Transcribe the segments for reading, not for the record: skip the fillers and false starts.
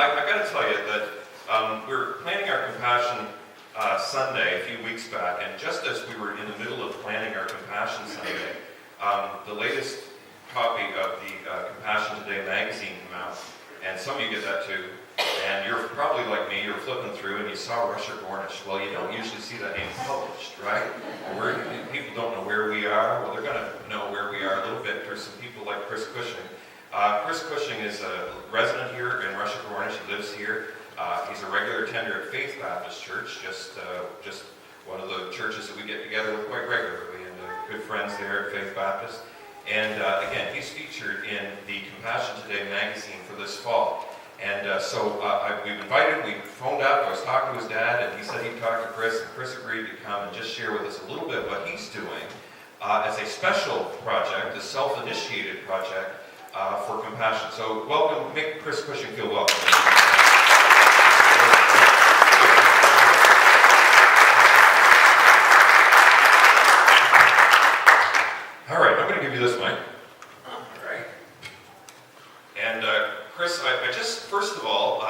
I got to tell you that we were planning our Compassion Sunday a few weeks back, and just as we were in the middle of planning our Compassion Sunday, the latest copy of the Compassion Today magazine came out, and some of you get that too. And you're probably like me, you're flipping through and you saw Rusagonis. Well, you don't usually see that name published, right? People don't know where we are. Well, they're going to know where we are a little bit. There's some people like Chris Cushing. Chris Cushing is a resident here in Rusagonis. He lives here. He's a regular attender at Faith Baptist Church, just one of the churches that we get together with quite regularly, and good friends there at Faith Baptist. And again, he's featured in the Compassion Today magazine for this fall. And we've invited, we phoned up, I was talking to his dad, and he said he'd talk to Chris, and Chris agreed to come and just share with us a little bit what he's doing as a special project, a self-initiated project for Compassion. So welcome, make Chris Cushing feel welcome. All right, I'm going to give you this mic. All right. And Chris, I just, first of all,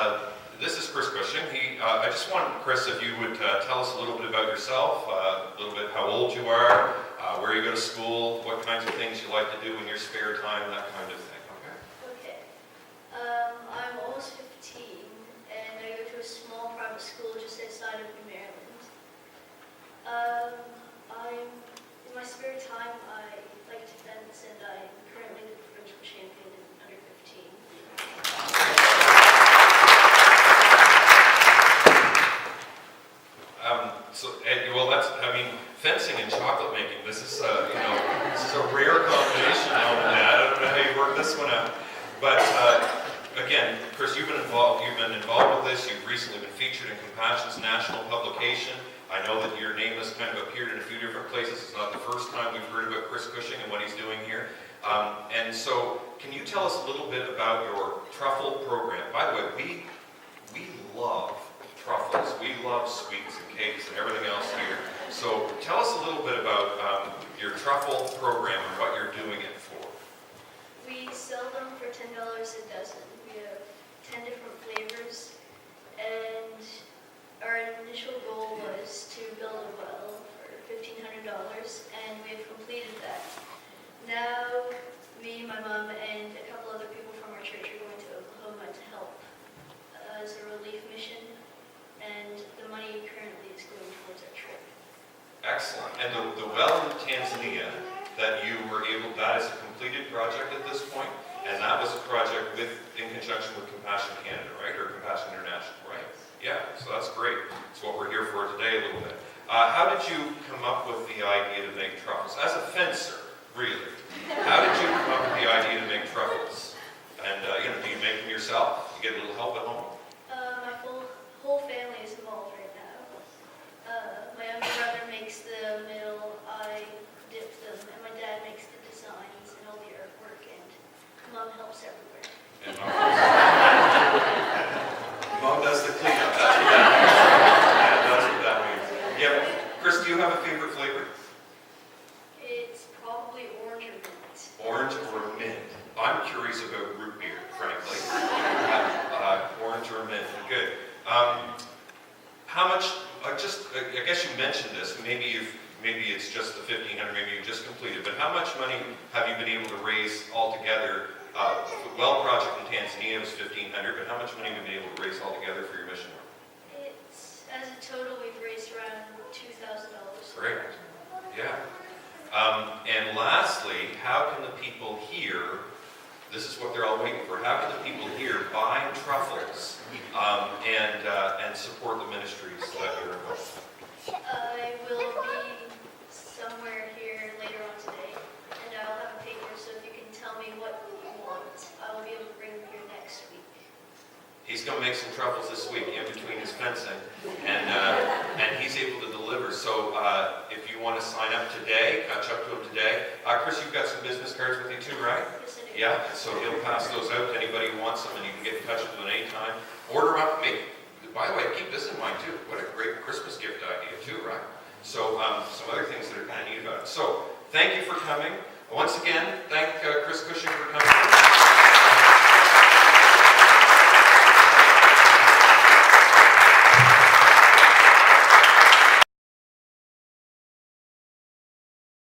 this is Chris Cushing. I just want, Chris, if you would tell us a little bit about yourself, a little bit how old you are, where you go to school, what kinds of things you like to do in your spare time, that kind of thing, okay? Okay. I'm almost 15, and I go to a small private school just outside of New Maryland. In my spare time, I like to fence, and I'm currently the provincial champion in under 15. Fencing and chocolate making, this is a rare combination now and then. I don't know how you work this one out. But again, Chris, you've been involved with this. You've recently been featured in Compassion's national publication. I know that your name has kind of appeared in a few different places. It's not the first time we've heard about Chris Cushing and what he's doing here. And so, can you tell us a little bit about your truffle program? By the way, we love truffles. We love sweets and cakes and everything else here. So tell us a little bit about your truffle program and what you're doing it for. We sell them for $10 a dozen. We have 10 different flavors, and our initial goal was to build a well for $1,500, and we have completed that. Now, me, my mom, and a couple other people from our church are going to Oklahoma to help as a relief mission, and the money currently is going towards our trip. Excellent. And the well in Tanzania that you were able, that is a completed project at this point, and that was a project in conjunction with Compassion Canada, right? Or Compassion International, right? Yeah, so that's great. That's what we're here for today a little bit. How did you come up with the idea to make truffles? As a fencer, really, how did you come up with the idea to make truffles? And, do you make them yourself? You get a little help at home? My whole family is involved right now. My younger brother makes the middle, I dip them, and my dad makes the designs and all the artwork, and Mom helps everywhere. And Mom does the cleanup. That's what that means. That's what that means. Yeah, Chris, do you have a favorite flavor? It's probably orange or mint. Orange or mint? I'm curious about root beer, frankly. Orange or mint, good. How much? I guess you mentioned this. Maybe it's just the $1,500. Maybe you just completed. But how much money have you been able to raise altogether? The well project in Tanzania was $1,500. But how much money have you been able to raise altogether for your mission work? As a total, we've raised around $2,000. Great. Yeah. And lastly, how can the people here? This is what they're all waiting for. How can the people here buy truffles and support the ministries that you're involved in? I will be somewhere here later on today, and I'll have a paper, so if you can tell me what you want, I will be able to bring them here next week. He's going to make some truffles this week in between his fencing, and he's able to deliver. So if you want to sign up today, catch up to him today. Chris, you've got some business cards with you too, right? Yes, I do. Yeah, so he'll pass those out to anybody who wants them, and you can get in touch with him at any time. Order up, by the way, keep this in mind too. What a great Christmas gift idea too, right? So some other things that are kind of neat about it. So thank you for coming. Once again, thank Chris Cushing for coming.